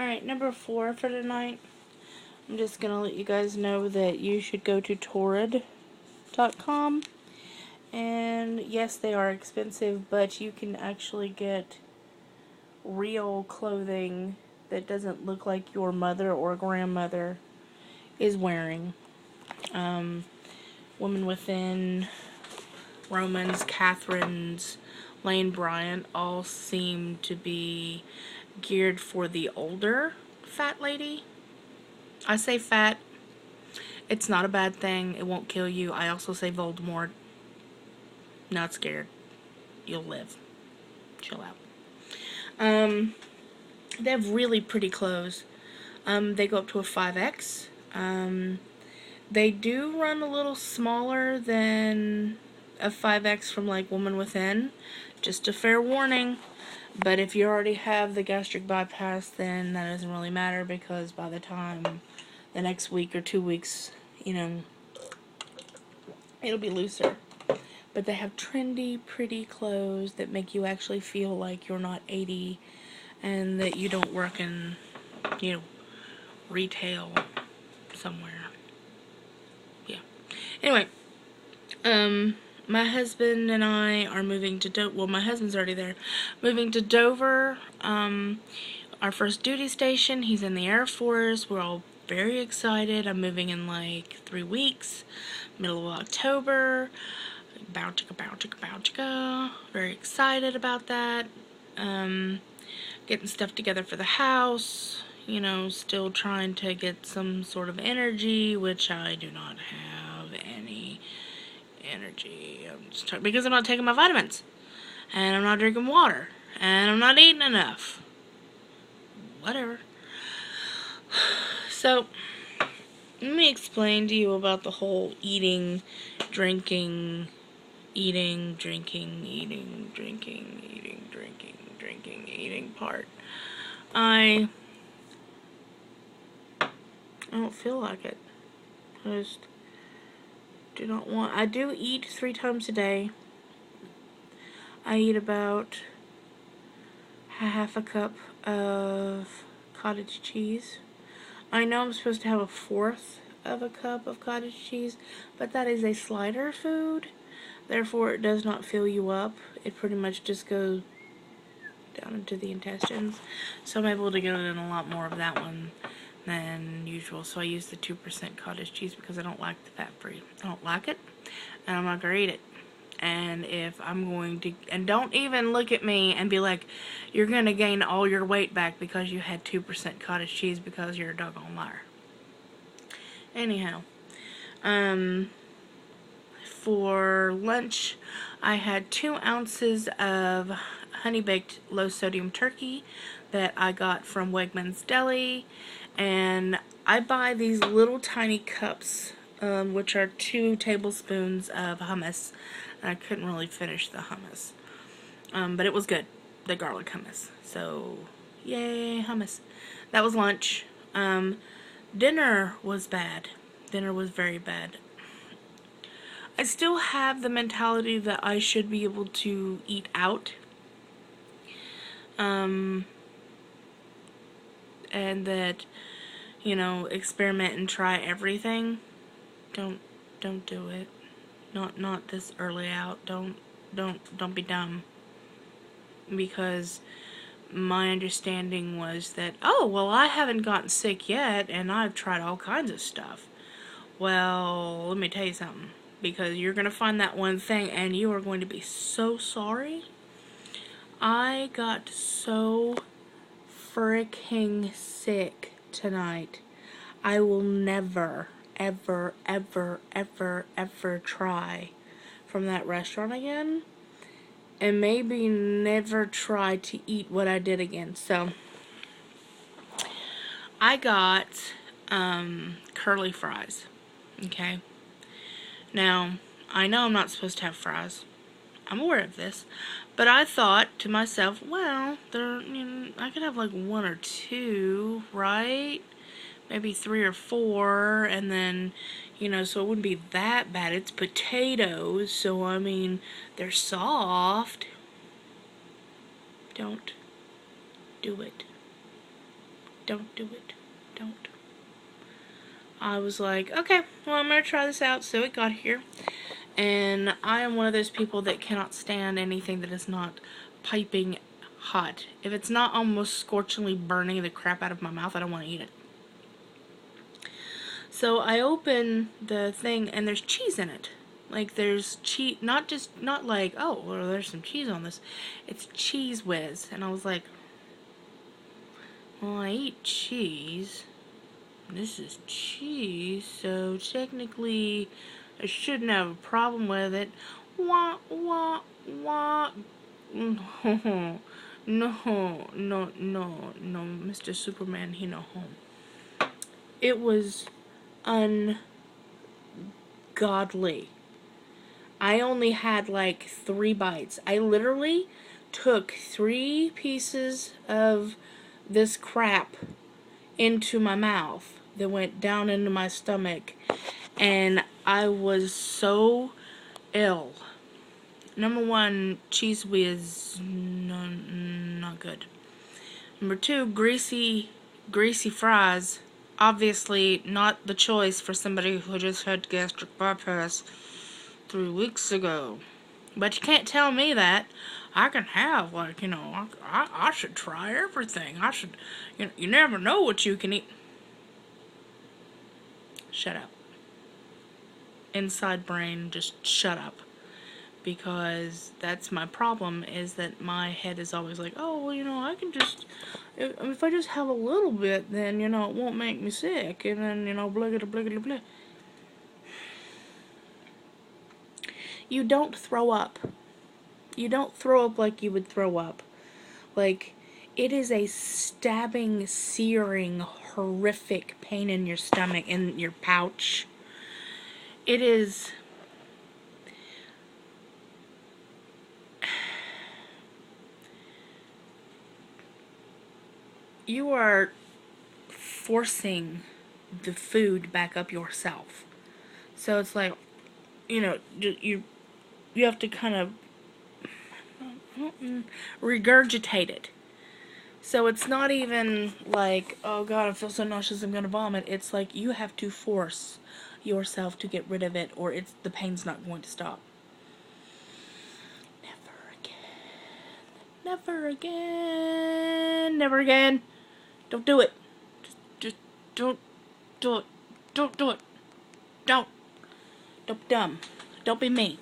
Alright, number 4 for tonight. I'm just going to let you guys know that you should go to torrid.com. And yes, they are expensive, but you can actually get real clothing that doesn't look like your mother or grandmother is wearing. Women Within, Romans, Catherine's, Lane Bryant all seem to be geared for the older fat lady. I say fat. It's not a bad thing. It won't kill you. I also say Voldemort. Not scared. You'll live. Chill out. They have really pretty clothes. They go up to a 5X. They do run a little smaller than a 5X from like Woman Within. Just a fair warning. But if you already have the gastric bypass, then that doesn't really matter, because by the time the next week or 2 weeks, you know, it'll be looser. But they have trendy, pretty clothes that make you actually feel like you're not 80 and that you don't work in, you know, retail somewhere. Yeah. Anyway, my husband and I are moving to Dover. Well, my husband's already there. Moving to Dover. Our first duty station. He's in the Air Force. We're all very excited. I'm moving in like 3 weeks. Middle of October. Bow chicka. Very excited about that. Getting stuff together for the house. You know, still trying to get some sort of energy, which I do not have any energy. I'm just because I'm not taking my vitamins, and I'm not drinking water, and I'm not eating enough. Whatever. So, let me explain to you about the whole eating, drinking, part. I don't feel like it. I just do not want. I do eat 3 times a day. I eat about half a cup of cottage cheese. I know I'm supposed to have 1/4 of a cup of cottage cheese, but that is a slider food. Therefore, it does not fill you up. It pretty much just goes down into the intestines. So I'm able to get in a lot more of that one than usual. So I use the 2% cottage cheese because I don't like the fat-free. I don't like it, and I'm not going to eat it. And if I'm going to, and don't even look at me and be like, you're going to gain all your weight back because you had 2% cottage cheese, because you're a doggone liar. Anyhow, for lunch, I had 2 ounces of honey-baked low-sodium turkey that I got from Wegmans Deli, and I buy these little tiny cups, which are 2 tablespoons of hummus. I couldn't really finish the hummus, but it was good, the garlic hummus. So, yay, hummus. That was lunch. Dinner was bad. Dinner was very bad. I still have the mentality that I should be able to eat out. And that, you know, experiment and try everything. Don't do it. Not this early out. Don't be dumb. Because my understanding was that, oh, well, I haven't gotten sick yet, and I've tried all kinds of stuff. Well, let me tell you something. Because you're going to find that one thing, and you are going to be so sorry. I got so freaking sick tonight. I will never, ever try from that restaurant again. And maybe never try to eat what I did again. So, I got curly fries. Okay? Now, I know I'm not supposed to have fries. I'm aware of this. But I thought to myself, well, I could have like 1 or 2, right? Maybe 3 or 4, and then, you know, so it wouldn't be that bad. It's potatoes, so I mean, they're soft. Don't do it. Don't do it. Don't. I was like, okay, well, I'm going to try this out. So it got here. And I am one of those people that cannot stand anything that is not piping hot. If it's not almost scorchingly burning the crap out of my mouth, I don't want to eat it. So I open the thing and there's cheese in it. Like there's cheese, not like, oh, well, there's some cheese on this. It's Cheese Whiz. And I was like, well, I eat cheese. This is cheese, so technically I shouldn't have a problem with it. Wah, wah, wah. No, no, no, no, no, Mr. Superman, he no home. It was ungodly. I only had like 3 bites. I literally took 3 pieces of this crap into my mouth that went down into my stomach, and I was so ill. Number 1, Cheese Whiz, not good. Number 2, greasy fries. Obviously not the choice for somebody who just had gastric bypass 3 weeks ago. But you can't tell me that. I can have, like, you know, I should try everything. I should, you never know what you can eat. Shut up. Inside brain, just shut up. Because that's my problem, is that my head is always like, oh, well, you know, I can just, if I just have a little bit, then, you know, it won't make me sick. And then, you know, blah, blah, blah, blah, blah. You don't throw up. You don't throw up like you would throw up. Like, it is a stabbing, searing, horrific pain in your stomach, in your pouch. It is... You are forcing the food back up yourself. So it's like, you know, you have to kind of regurgitate it. So it's not even like, oh god, I feel so nauseous, I'm gonna vomit. It's like you have to force yourself to get rid of it, or the pain's not going to stop. Never again. Never again. Never again. Don't do it. Just don't do it. Don't do it. Don't. Don't be dumb. Don't be me.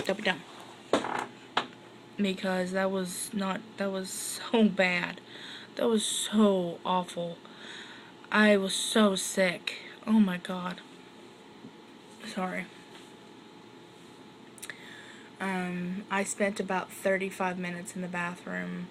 Don't be dumb. Because that was so bad. That was so awful. I was so sick. Oh my god. Sorry. I spent about 35 minutes in the bathroom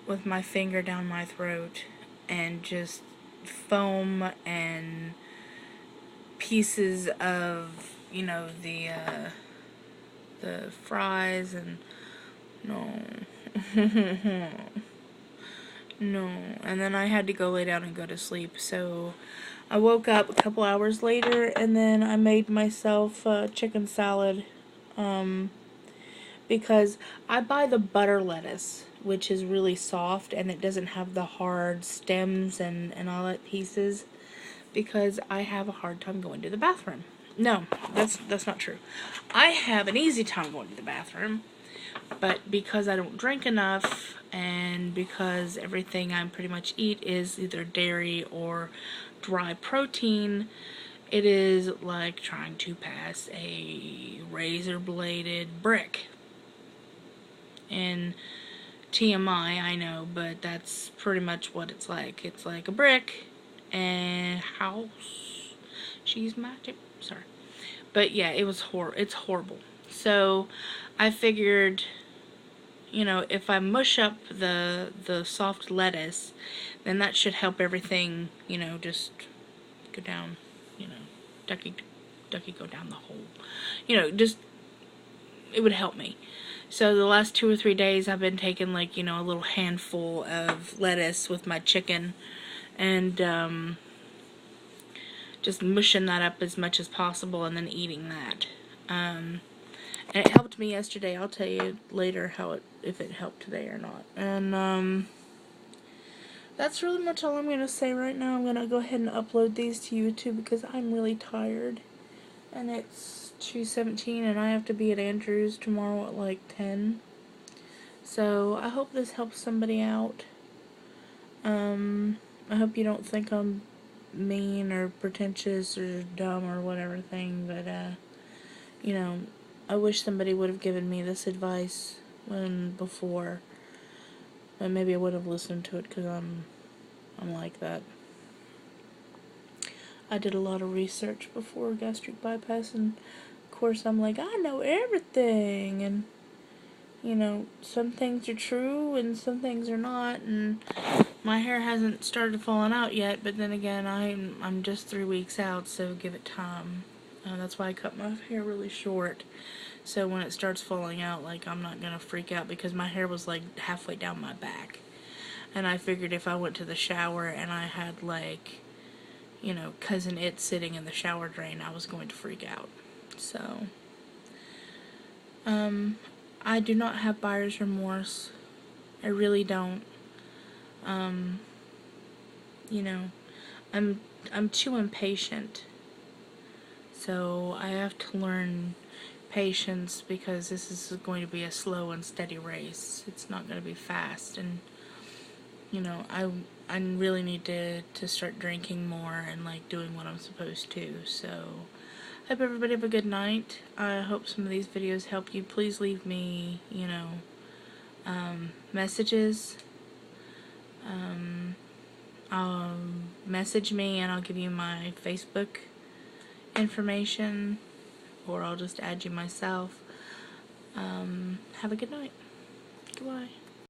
with my finger down my throat and just foam and pieces of, you know, the fries, and no. No. And then I had to go lay down and go to sleep. So I woke up a couple hours later, and then I made myself chicken salad, because I buy the butter lettuce, which is really soft and it doesn't have the hard stems and all that pieces, because I have a hard time going to the bathroom. No, that's not true. I have an easy time going to the bathroom, but because I don't drink enough, and because everything I pretty much eat is either dairy or dry protein, it is like trying to pass a razor-bladed brick. And TMI, I know, but that's pretty much what it's like. It's like a brick and house. She's magic. Sorry. But yeah, it's horrible. So I figured, you know, if I mush up the soft lettuce, then that should help everything, you know, just go down, you know, ducky go down the hole. You know, just, it would help me. So the last 2 or 3 days I've been taking, like, you know, a little handful of lettuce with my chicken, and just mushing that up as much as possible and then eating that. And it helped me yesterday. I'll tell you later if it helped today or not. And that's really much all I'm going to say right now. I'm going to go ahead and upload these to YouTube because I'm really tired. And it's 2:17 and I have to be at Andrews tomorrow at like 10. So I hope this helps somebody out. I hope you don't think I'm mean or pretentious or dumb or whatever thing, but you know, I wish somebody would have given me this advice before, and maybe I would have listened to it because I'm like that. I did a lot of research before gastric bypass, and of course I'm like, I know everything, and you know, some things are true and some things are not, and my hair hasn't started falling out yet, but then again, I'm just 3 weeks out, so give it time. That's why I cut my hair really short, so when it starts falling out, like, I'm not gonna freak out, because my hair was like halfway down my back, and I figured if I went to the shower and I had like, you know, Cousin It sitting in the shower drain, I was going to freak out. So I do not have buyer's remorse. I really don't. You know, I'm too impatient. So I have to learn patience, because this is going to be a slow and steady race. It's not going to be fast, and you know, I really need to start drinking more and like doing what I'm supposed to. So hope everybody have a good night. I hope some of these videos help you. Please leave me, you know, messages. Message me and I'll give you my Facebook information, or I'll just add you myself. Have a good night. Goodbye.